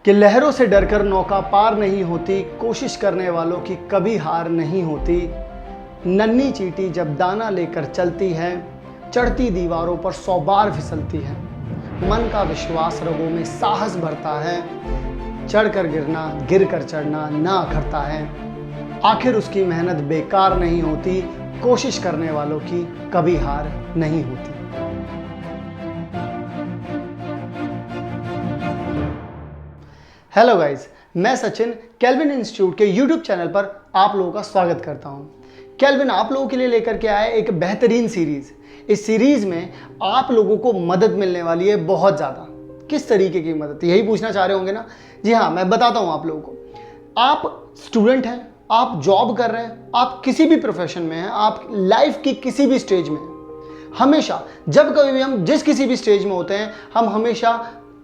कि लहरों से डरकर नौका पार नहीं होती, कोशिश करने वालों की कभी हार नहीं होती। नन्ही चींटी जब दाना लेकर चलती है, चढ़ती दीवारों पर 100 बार फिसलती है। मन का विश्वास रगों में साहस भरता है, चढ़कर गिरना गिर कर चढ़ना ना अखरता है। आखिर उसकी मेहनत बेकार नहीं होती, कोशिश करने वालों की कभी हार नहीं होती। हेलो गाइस, मैं सचिन केल्विन इंस्टीट्यूट के यूट्यूब चैनल पर आप लोगों का स्वागत करता हूं। केल्विन आप लोगों के लिए लेकर के आया एक बेहतरीन सीरीज। इस सीरीज में आप लोगों को मदद मिलने वाली है बहुत ज़्यादा। किस तरीके की मदद, यही पूछना चाह रहे होंगे ना। जी हाँ, मैं बताता हूँ आप लोगों को। आप स्टूडेंट हैं, आप जॉब कर रहे हैं, आप किसी भी प्रोफेशन में हैं, आप लाइफ की किसी भी स्टेज में हैं। हमेशा जब कभी भी हम जिस किसी भी स्टेज में होते हैं, हम हमेशा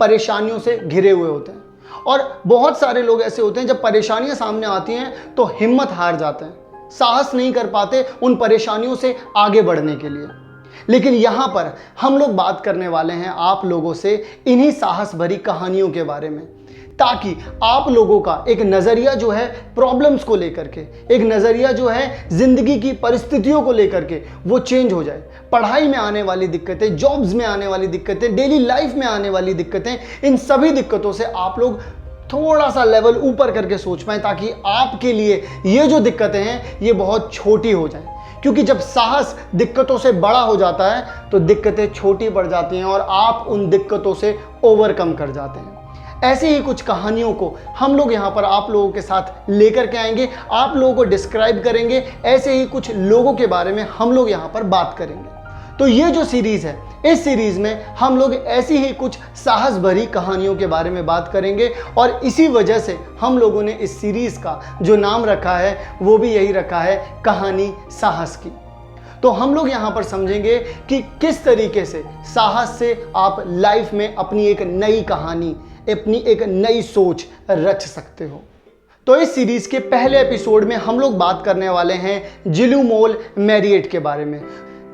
परेशानियों से घिरे हुए होते हैं। और बहुत सारे लोग ऐसे होते हैं, जब परेशानियां सामने आती हैं तो हिम्मत हार जाते हैं, साहस नहीं कर पाते उन परेशानियों से आगे बढ़ने के लिए। लेकिन यहाँ पर हम लोग बात करने वाले हैं आप लोगों से इन्हीं साहस भरी कहानियों के बारे में, ताकि आप लोगों का एक नज़रिया जो है प्रॉब्लम्स को लेकर के, एक नज़रिया जो है ज़िंदगी की परिस्थितियों को लेकर के, वो चेंज हो जाए। पढ़ाई में आने वाली दिक्कतें, जॉब्स में आने वाली दिक्कतें, डेली लाइफ में आने वाली दिक्कतें, इन सभी दिक्कतों से आप लोग थोड़ा सा लेवल ऊपर करके सोच पाएँ, ताकि आपके लिए ये जो दिक्कतें हैं ये बहुत छोटी हो जाएं। क्योंकि जब साहस दिक्कतों से बड़ा हो जाता है तो दिक्कतें छोटी पड़ जाती हैं और आप उन दिक्कतों से ओवरकम कर जाते हैं। ऐसी ही कुछ कहानियों को हम लोग यहाँ पर आप लोगों के साथ लेकर के आएंगे, आप लोगों को डिस्क्राइब करेंगे। ऐसे ही कुछ लोगों के बारे में हम लोग यहाँ पर बात करेंगे। तो ये जो सीरीज है, इस सीरीज में हम लोग ऐसी ही कुछ साहस भरी कहानियों के बारे में बात करेंगे। और इसी वजह से हम लोगों ने इस सीरीज का जो नाम रखा है वो भी यही रखा है, कहानी साहस की। तो हम लोग यहाँ पर समझेंगे कि किस तरीके से साहस से आप लाइफ में अपनी एक नई कहानी, अपनी एक नई सोच रच सकते हो। तो इस सीरीज के पहले एपिसोड में हम लोग बात करने वाले हैं जिलूमोल मैरिएट के बारे में,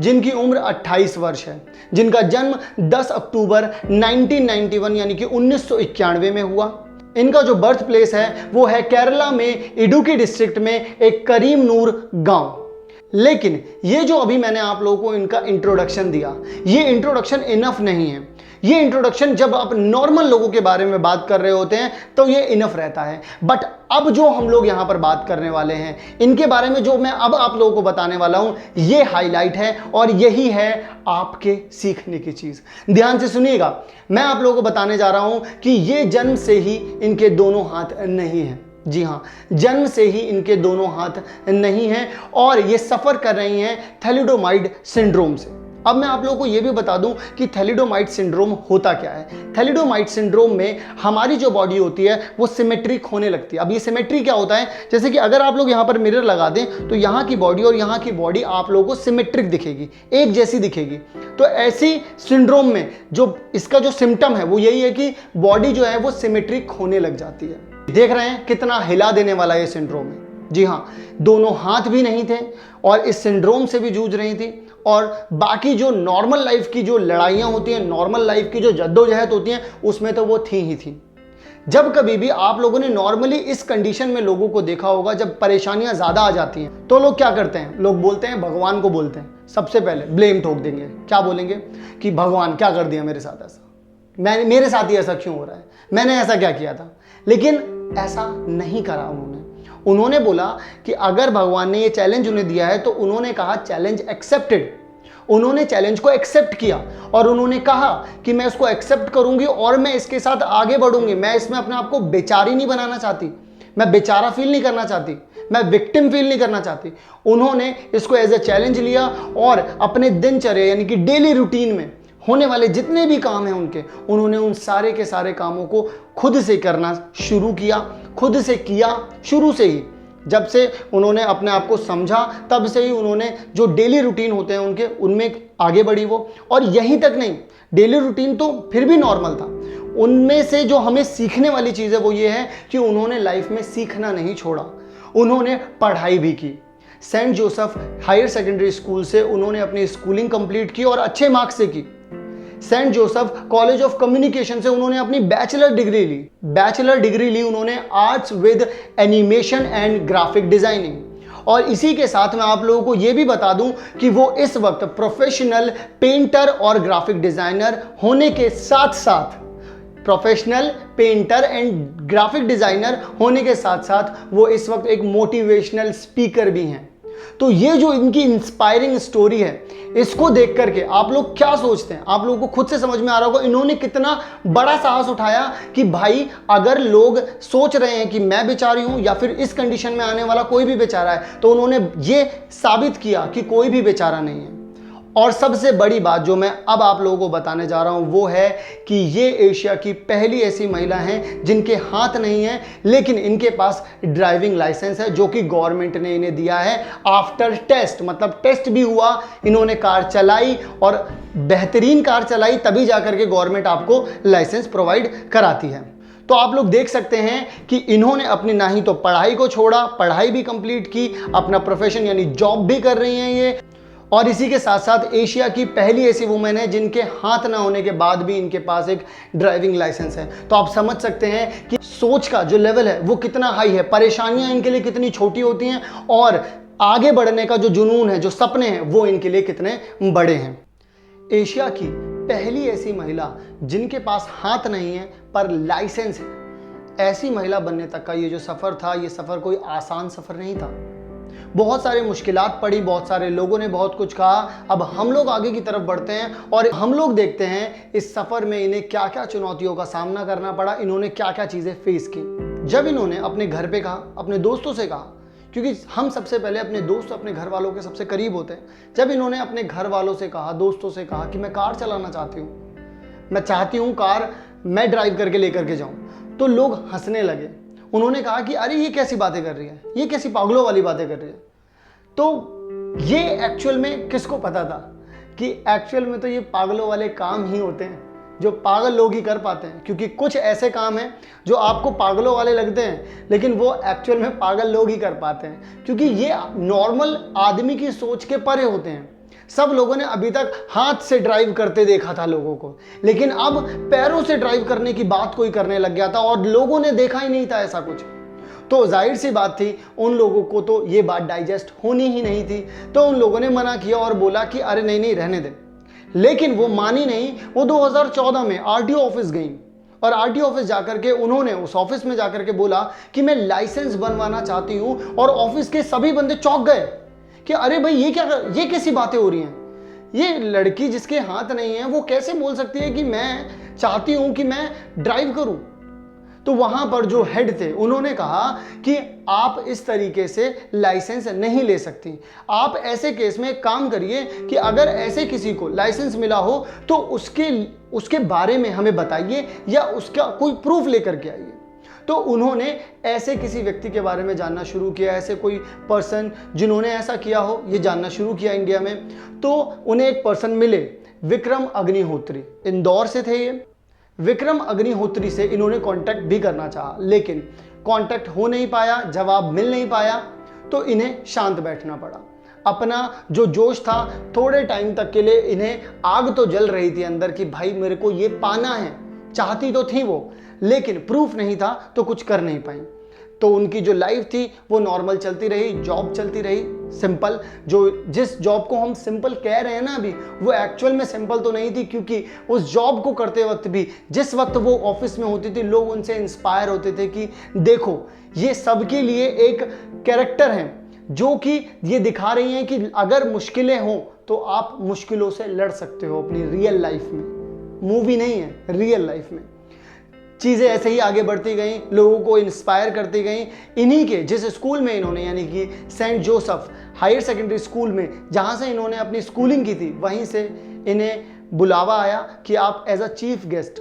जिनकी उम्र 28 वर्ष है, जिनका जन्म 10 अक्टूबर 1991 यानी कि 1991 में हुआ। इनका जो बर्थ प्लेस है वो है केरला में इडुक्की डिस्ट्रिक्ट में एक करीम नूर गांव। लेकिन ये जो अभी मैंने आप लोगों को इनका इंट्रोडक्शन दिया, ये इंट्रोडक्शन इनफ नहीं है। ये इंट्रोडक्शन जब आप नॉर्मल लोगों के बारे में बात कर रहे होते हैं तो ये इनफ रहता है। बट अब जो हम लोग यहाँ पर बात करने वाले हैं, इनके बारे में जो मैं अब आप लोगों को बताने वाला हूँ, ये हाईलाइट है और यही है आपके सीखने की चीज़। ध्यान से सुनिएगा, मैं आप लोगों को बताने जा रहा हूँ कि ये जन्म से ही इनके दोनों हाथ नहीं हैं। जी हाँ, जन्म से ही इनके दोनों हाथ नहीं हैं और ये सफ़र कर रही हैं थैलिडोमाइड सिंड्रोम से। अब मैं आप लोगों को ये भी बता दूं कि थैलिडोमाइड सिंड्रोम होता क्या है। थैलिडोमाइड सिंड्रोम में हमारी जो बॉडी होती है वो सिमेट्रिक होने लगती है। अब ये सिमेट्री क्या होता है, जैसे कि अगर आप लोग यहाँ पर मिरर लगा दें तो यहाँ की बॉडी और यहाँ की बॉडी आप लोगों को सिमेट्रिक दिखेगी, एक जैसी दिखेगी। तो ऐसी सिंड्रोम में जो इसका जो सिम्टम है वो यही है कि बॉडी जो है वो सिमेट्रिक होने लग जाती है। देख रहे हैं कितना हिला देने वाला ये सिंड्रोम है। जी हाँ, दोनों हाथ भी नहीं थे और इस सिंड्रोम से भी जूझ रही थी। और बाकी जो नॉर्मल लाइफ की जो लड़ाइयाँ होती हैं, नॉर्मल लाइफ की जो जद्दोजहद होती हैं, उसमें तो वो थी ही थी। जब कभी भी आप लोगों ने नॉर्मली इस कंडीशन में लोगों को देखा होगा, जब परेशानियां ज़्यादा आ जाती हैं तो लोग क्या करते हैं, लोग बोलते हैं, भगवान को बोलते हैं, सबसे पहले ब्लेम ठोक देंगे। क्या बोलेंगे कि भगवान क्या कर दिया मेरे साथ, ऐसा मेरे साथ ही ऐसा क्यों हो रहा है, मैंने ऐसा क्या किया था। लेकिन ऐसा नहीं करा उन्होंने बोला कि अगर भगवान ने ये चैलेंज उन्हें दिया है तो उन्होंने कहा चैलेंज एक्सेप्टेड। उन्होंने चैलेंज को एक्सेप्ट किया और उन्होंने कहा कि मैं इसको एक्सेप्ट करूंगी और मैं इसके साथ आगे बढ़ूंगी। मैं इसमें अपने आप को बेचारी नहीं बनाना चाहती, मैं बेचारा फील नहीं करना चाहती, मैं विक्टिम फील नहीं करना चाहती। उन्होंने इसको एज ए चैलेंज लिया और अपने दिनचर्या यानी कि डेली रूटीन में होने वाले जितने भी काम हैं उनके, उन्होंने उन सारे के सारे कामों को खुद से करना शुरू किया, खुद से किया। शुरू से ही जब से उन्होंने अपने आप को समझा, तब से ही उन्होंने जो डेली रूटीन होते हैं उनके, उनमें आगे बढ़ी वो। और यहीं तक नहीं, डेली रूटीन तो फिर भी नॉर्मल था, उनमें से जो हमें सीखने वाली चीज़ है वो ये है कि उन्होंने लाइफ में सीखना नहीं छोड़ा, उन्होंने पढ़ाई भी की। Saint Joseph higher secondary school से उन्होंने अपनी स्कूलिंग कंप्लीट की और अच्छे मार्क्स से की। Saint Joseph college of communication से उन्होंने अपनी बैचलर डिग्री ली उन्होंने arts with animation and graphic designing. और इसी के साथ मैं आप लोगों को यह भी बता दूं कि वो इस वक्त प्रोफेशनल पेंटर और ग्राफिक डिजाइनर होने के साथ साथ वो इस वक्त एक मोटिवेशनल स्पीकर भी हैं। तो ये जो इनकी इंस्पायरिंग स्टोरी है, इसको देख करके आप लोग क्या सोचते हैं? आप लोगों को खुद से समझ में आ रहा होगा इन्होंने कितना बड़ा साहस उठाया कि भाई अगर लोग सोच रहे हैं कि मैं बेचारी हूं या फिर इस कंडीशन में आने वाला कोई भी बेचारा है, तो उन्होंने ये साबित किया कि कोई भी बेचारा नहीं है। और सबसे बड़ी बात जो मैं अब आप लोगों को बताने जा रहा हूं वो है कि ये एशिया की पहली ऐसी महिला हैं जिनके हाथ नहीं है लेकिन इनके पास ड्राइविंग लाइसेंस है, जो कि गवर्नमेंट ने इन्हें दिया है आफ्टर टेस्ट। मतलब टेस्ट भी हुआ, इन्होंने कार चलाई और बेहतरीन कार चलाई, तभी जाकर के गवर्नमेंट आपको लाइसेंस प्रोवाइड कराती है। तो आप लोग देख सकते हैं कि इन्होंने अपनी ना ही तो पढ़ाई को छोड़ा, पढ़ाई भी कंप्लीट की, अपना प्रोफेशन यानी जॉब भी कर रही हैं ये, और इसी के साथ साथ एशिया की पहली ऐसी वुमेन है जिनके हाथ ना होने के बाद भी इनके पास एक ड्राइविंग लाइसेंस है। तो आप समझ सकते हैं कि सोच का जो लेवल है वो कितना हाई है, परेशानियां इनके लिए कितनी छोटी होती हैं और आगे बढ़ने का जो जुनून है, जो सपने हैं, वो इनके लिए कितने बड़े हैं। एशिया की पहली ऐसी महिला जिनके पास हाथ नहीं है पर लाइसेंस है, ऐसी महिला बनने तक का ये जो सफ़र था, ये सफ़र कोई आसान सफ़र नहीं था। बहुत सारे मुश्किलात पड़ी, बहुत सारे लोगों ने बहुत कुछ कहा। अब हम लोग आगे की तरफ बढ़ते हैं और हम लोग देखते हैं इस सफ़र में इन्हें क्या क्या चुनौतियों का सामना करना पड़ा, इन्होंने क्या क्या चीज़ें फेस की। जब इन्होंने अपने घर पे कहा, अपने दोस्तों से कहा, क्योंकि हम सबसे पहले अपने दोस्त अपने घर वालों के सबसे करीब होते हैं, जब इन्होंने अपने घर वालों से कहा, दोस्तों से कहा कि मैं कार चलाना चाहती हूँ, मैं चाहती हूँ कार मैं ड्राइव करके लेकर के जाऊँ, तो लोग हंसने लगे। उन्होंने कहा कि अरे ये कैसी बातें कर रही है, ये कैसी पागलों वाली बातें कर रही है। तो ये एक्चुअल में किसको पता था कि एक्चुअल में तो ये पागलों वाले काम ही होते हैं जो पागल लोग ही कर पाते हैं, क्योंकि कुछ ऐसे काम हैं जो आपको पागलों वाले लगते हैं लेकिन वो एक्चुअल में पागल लोग ही कर पाते हैं, क्योंकि ये नॉर्मल आदमी की सोच के परे होते हैं। सब लोगों ने अभी तक हाथ से ड्राइव करते देखा था लोगों को, लेकिन अब पैरों से ड्राइव करने की बात कोई करने लग गया था और लोगों ने देखा ही नहीं था ऐसा कुछ। तो जाहिर सी बात थी उन लोगों को तो ये बात डाइजेस्ट होनी ही नहीं थी, तो उन लोगों ने मना किया और बोला कि अरे नहीं नहीं रहने दे। लेकिन वो मानी नहीं। वो 2014 में आरटीओ ऑफिस गई और आरटीओ ऑफिस जाकर के उन्होंने उस ऑफिस में जाकर के बोला कि मैं लाइसेंस बनवाना चाहती हूं, और ऑफिस के सभी बंदे चौंक गए कि अरे भाई ये कैसी बातें हो रही हैं, ये लड़की जिसके हाथ नहीं है वो कैसे बोल सकती है कि मैं चाहती हूं कि मैं ड्राइव करूं। तो वहां पर जो हेड थे उन्होंने कहा कि आप इस तरीके से लाइसेंस नहीं ले सकती। आप ऐसे केस में काम करिए कि अगर ऐसे किसी को लाइसेंस मिला हो तो उसके बारे में हमें बताइए या उसका कोई प्रूफ लेकर के आइए। तो उन्होंने ऐसे किसी व्यक्ति के बारे में जानना शुरू किया, ऐसे कोई पर्सन जिन्होंने ऐसा किया हो ये जानना शुरू किया इंडिया में। तो उन्हें एक पर्सन मिले, विक्रम अग्निहोत्री, इंदौर से थे ये। विक्रम अग्निहोत्री से इन्होंने कांटेक्ट भी करना चाहा लेकिन कांटेक्ट हो नहीं पाया, जवाब मिल नहीं पाया, तो इन्हें शांत बैठना पड़ा। अपना जो जोश था थोड़े टाइम तक के लिए, इन्हें आग तो जल रही थी अंदर कि भाई मेरे को ये पाना है, चाहती तो थी वो लेकिन प्रूफ नहीं था तो कुछ कर नहीं पाई। तो उनकी जो लाइफ थी वो नॉर्मल चलती रही, जॉब चलती रही सिंपल। जो जिस जॉब को हम सिंपल कह रहे हैं ना अभी, वो एक्चुअल में सिंपल तो नहीं थी, क्योंकि उस जॉब को करते वक्त भी जिस वक्त वो ऑफिस में होती थी लोग उनसे इंस्पायर होते थे कि देखो ये सबके लिए एक कैरेक्टर हैं जो कि ये दिखा रही हैं कि अगर मुश्किलें हों तो आप मुश्किलों से लड़ सकते हो अपनी रियल लाइफ में। मूवी नहीं है, रियल लाइफ में। चीज़ें ऐसे ही आगे बढ़ती गई, लोगों को इंस्पायर करती गई। इन्हीं के जिस स्कूल में इन्होंने यानी कि saint Joseph higher secondary school में जहाँ से इन्होंने अपनी स्कूलिंग की थी, वहीं से इन्हें बुलावा आया कि आप एज अ चीफ गेस्ट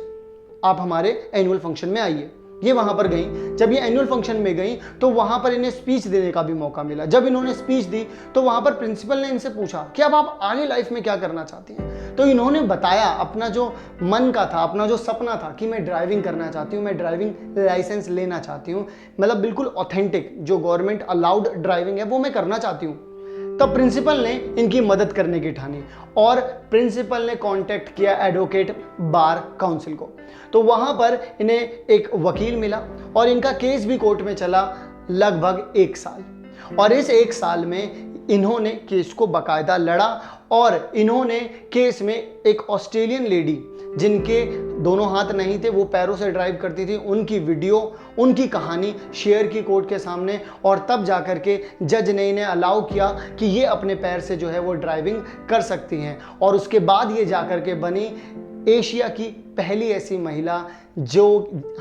आप हमारे एनुअल फंक्शन में आइए। ये वहाँ पर गई। जब ये एनुअल फंक्शन में गई तो वहाँ पर इन्हें स्पीच देने का भी मौका मिला। जब इन्होंने स्पीच दी तो वहाँ पर प्रिंसिपल ने इनसे पूछा कि अब आप आगे लाइफ में क्या करना चाहती हैं। तो इन्होंने बताया अपना जो मन का था, अपना जो सपना था कि मैं ड्राइविंग करना चाहती हूँ, मैं ड्राइविंग लाइसेंस लेना चाहती हूँ, मतलब बिल्कुल ऑथेंटिक जो गवर्नमेंट अलाउड ड्राइविंग है वो मैं करना चाहती हूँ। तब प्रिंसिपल ने इनकी मदद करने की ठानी और प्रिंसिपल ने कांटेक्ट किया एडवोकेट बार काउंसिल को। तो वहां पर इन्हें एक वकील मिला और इनका केस भी कोर्ट में चला लगभग 1 साल। और इस 1 साल में इन्होंने केस को बाकायदा लड़ा और इन्होंने केस में एक ऑस्ट्रेलियन लेडी जिनके दोनों हाथ नहीं थे, वो पैरों से ड्राइव करती थी, उनकी वीडियो, उनकी कहानी शेयर की कोर्ट के सामने। और तब जाकर के जज ने इन्हें अलाउ किया कि ये अपने पैर से जो है वो ड्राइविंग कर सकती हैं। और उसके बाद ये जाकर के बनी एशिया की पहली ऐसी महिला जो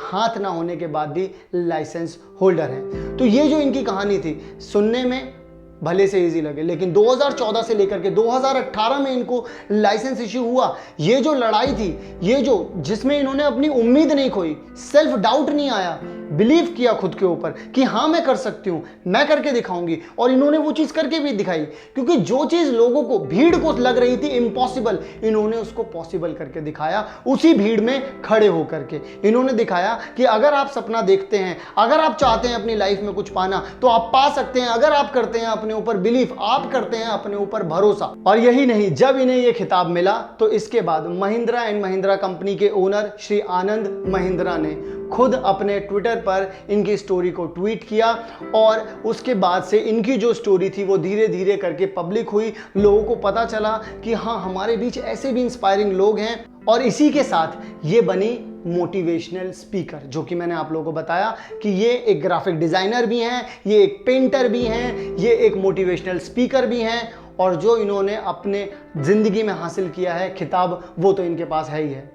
हाथ ना होने के बाद भी लाइसेंस होल्डर हैं। तो ये जो इनकी कहानी थी सुनने में भले से इजी लगे, लेकिन 2014 से लेकर के 2018 में इनको लाइसेंस इश्यू हुआ। ये जो लड़ाई थी, ये जो जिसमें इन्होंने अपनी उम्मीद नहीं खोई, सेल्फ डाउट नहीं आया, बिलीव किया खुद के ऊपर कि हाँ मैं कर सकती हूँ, मैं करके दिखाऊंगी। और इन्होंने वो चीज़ करके भी दिखाई, क्योंकि जो चीज़ लोगों को, भीड़ को लग रही थी इम्पॉसिबल, इन्होंने उसको पॉसिबल करके दिखाया। उसी भीड़ में खड़े होकर के इन्होंने दिखाया कि अगर आप सपना देखते हैं, अगर आप चाहते हैं अपनी लाइफ में कुछ पाना, तो आप पा सकते हैं। अगर आप करते हैं अपने ऊपर बिलीफ, आप करते हैं अपने ऊपर भरोसा। और यही नहीं, जब इन्हें यह खिताब मिला तो इसके बाद महिंद्रा एंड महिंद्रा कंपनी के ओनर श्री आनंद महिंद्रा ने खुद अपने ट्विटर पर इनकी स्टोरी को ट्वीट किया। और उसके बाद से इनकी जो स्टोरी थी वो धीरे धीरे करके पब्लिक हुई। लोगों को पता चला कि हाँ, हमारे बीच ऐसे भी इंस्पायरिंग लोग हैं। और इसी के साथ ये बनी मोटिवेशनल स्पीकर, जो कि मैंने आप लोगों को बताया कि ये एक ग्राफिक डिजाइनर भी हैं, ये एक पेंटर भी हैं, ये एक मोटिवेशनल स्पीकर भी हैं। और जो इन्होंने अपने जिंदगी में हासिल किया है खिताब, वो तो इनके पास है ही है।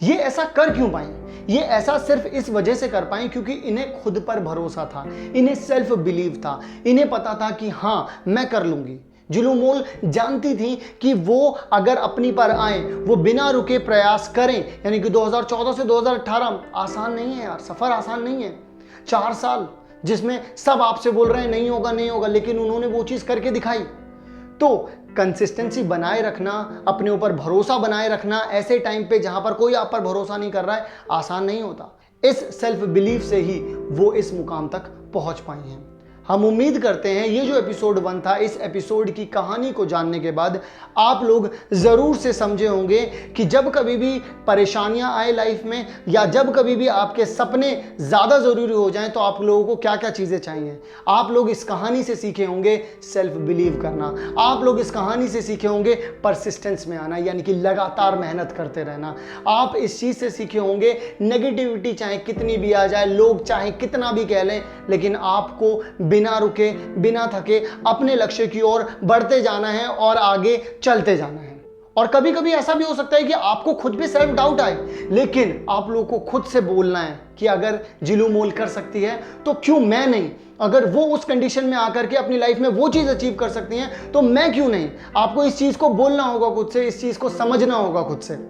ये ऐसा कर क्यों पाए? ये ऐसा सिर्फ इस वजह से कर पाए क्योंकि इन्हें खुद पर भरोसा था, इन्हें सेल्फ बिलीव था, इन्हें पता था कि हाँ मैं कर लूंगी। जुलू मोल जानती थी कि वो अगर अपनी पर आए, वो बिना रुके प्रयास करें। यानी कि 2014 से 2018 आसान नहीं है यार, सफर आसान नहीं है। 4 साल जिसमें सब आपसे बोल रहे हैं नहीं होगा नहीं होगा, लेकिन उन्होंने वो चीज करके दिखाई। तो कंसिस्टेंसी बनाए रखना, अपने ऊपर भरोसा बनाए रखना ऐसे टाइम पे जहां पर कोई आप पर भरोसा नहीं कर रहा है, आसान नहीं होता। इस सेल्फ बिलीफ से ही वो इस मुकाम तक पहुंच पाई हैं। हम उम्मीद करते हैं ये जो एपिसोड 1 था, इस एपिसोड की कहानी को जानने के बाद आप लोग ज़रूर से समझे होंगे कि जब कभी भी परेशानियां आए लाइफ में, या जब कभी भी आपके सपने ज़्यादा ज़रूरी हो जाएं, तो आप लोगों को क्या क्या चीज़ें चाहिए। आप लोग इस कहानी से सीखे होंगे सेल्फ बिलीव करना, आप लोग इस कहानी से सीखे होंगे परसिस्टेंस में आना, यानी कि लगातार मेहनत करते रहना। आप इस चीज़ से सीखे होंगे नेगेटिविटी चाहे कितनी भी आ जाए, लोग चाहे कितना भी कह लें, लेकिन आपको बिना रुके, बिना थके अपने लक्ष्य की ओर बढ़ते जाना है और आगे चलते जाना है। और कभी कभी ऐसा भी हो सकता है कि आपको खुद भी सेल्फ डाउट आए, लेकिन आप लोगों को खुद से बोलना है कि अगर जिलू मोल कर सकती है तो क्यों मैं नहीं। अगर वो उस कंडीशन में आकर के अपनी लाइफ में वो चीज़ अचीव कर सकती हैं तो मैं क्यों नहीं। आपको इस चीज़ को बोलना होगा खुद से, इस चीज़ को समझना होगा खुद से,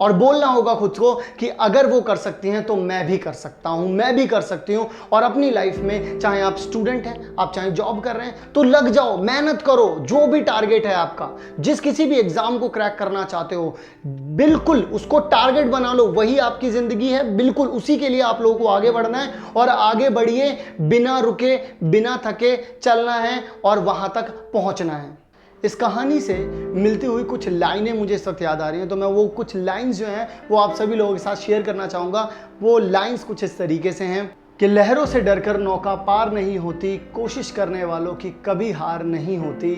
और बोलना होगा खुद को कि अगर वो कर सकती हैं तो मैं भी कर सकता हूं, मैं भी कर सकती हूं। और अपनी लाइफ में चाहे आप स्टूडेंट हैं, आप चाहे जॉब कर रहे हैं, तो लग जाओ, मेहनत करो। जो भी टारगेट है आपका, जिस किसी भी एग्जाम को क्रैक करना चाहते हो, बिल्कुल उसको टारगेट बना लो। वही आपकी जिंदगी है, बिल्कुल उसी के लिए आप लोगों को आगे बढ़ना है। और आगे बढ़िए, बिना रुके, बिना थके चलना है और वहां तक पहुंचना है। इस कहानी से मिलती हुई कुछ लाइनें मुझे इस वक्त याद आ रही हैं, तो मैं वो कुछ लाइंस जो हैं वो आप सभी लोगों के साथ शेयर करना चाहूँगा। वो लाइंस कुछ इस तरीके से हैं कि लहरों से डरकर नौका पार नहीं होती, कोशिश करने वालों की कभी हार नहीं होती।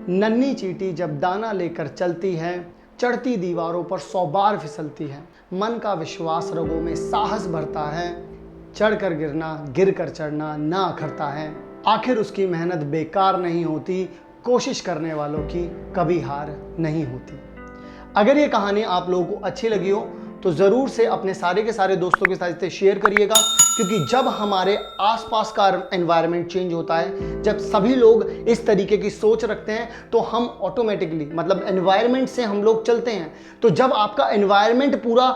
नन्ही चींटी जब दाना लेकर चलती है, चढ़ती दीवारों पर 100 बार फिसलती है। मन का विश्वास रगों में साहस भरता है, चढ़कर गिरना, गिर कर चढ़ना ना अखरता है। आखिर उसकी मेहनत बेकार नहीं होती, कोशिश करने वालों की कभी हार नहीं होती। अगर ये कहानी आप लोगों को अच्छी लगी हो तो ज़रूर से अपने सारे के सारे दोस्तों के साथ इसे शेयर करिएगा, क्योंकि जब हमारे आसपास का एनवायरनमेंट चेंज होता है, जब सभी लोग इस तरीके की सोच रखते हैं, तो हम ऑटोमेटिकली, मतलब एनवायरनमेंट से हम लोग चलते हैं। तो जब आपका एनवायरनमेंट पूरा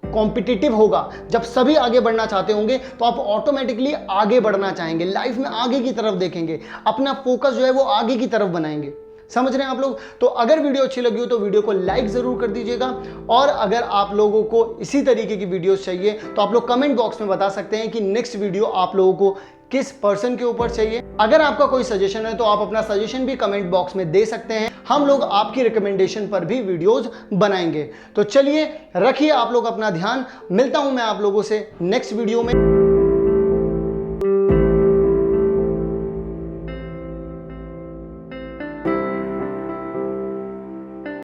कॉम्पिटिटिव होगा, जब सभी आगे बढ़ना चाहते होंगे, तो आप ऑटोमेटिकली आगे बढ़ना चाहेंगे, लाइफ में आगे की तरफ देखेंगे, अपना फोकस जो है वो आगे की तरफ बनाएंगे। समझ रहे हैं आप लोग? तो अगर वीडियो अच्छी लगी हो तो वीडियो को लाइक ज़रूर कर दीजिएगा, और अगर आप लोगों को इसी तरीके की वीडियोस चाहिए तो आप लोग कमेंट बॉक्स में बता सकते हैं कि नेक्स्ट वीडियो आप लोगों को किस पर्सन के ऊपर चाहिए। अगर आपका कोई सजेशन है तो आप अपना सजेशन भी कमेंट बॉक्स में दे सकते हैं, हम लोग आपकी रिकमेंडेशन पर भी वीडियोस बनाएंगे। तो चलिए, रखिए आप लोग अपना ध्यान, मिलता हूं मैं आप लोगों से नेक्स्ट वीडियो में।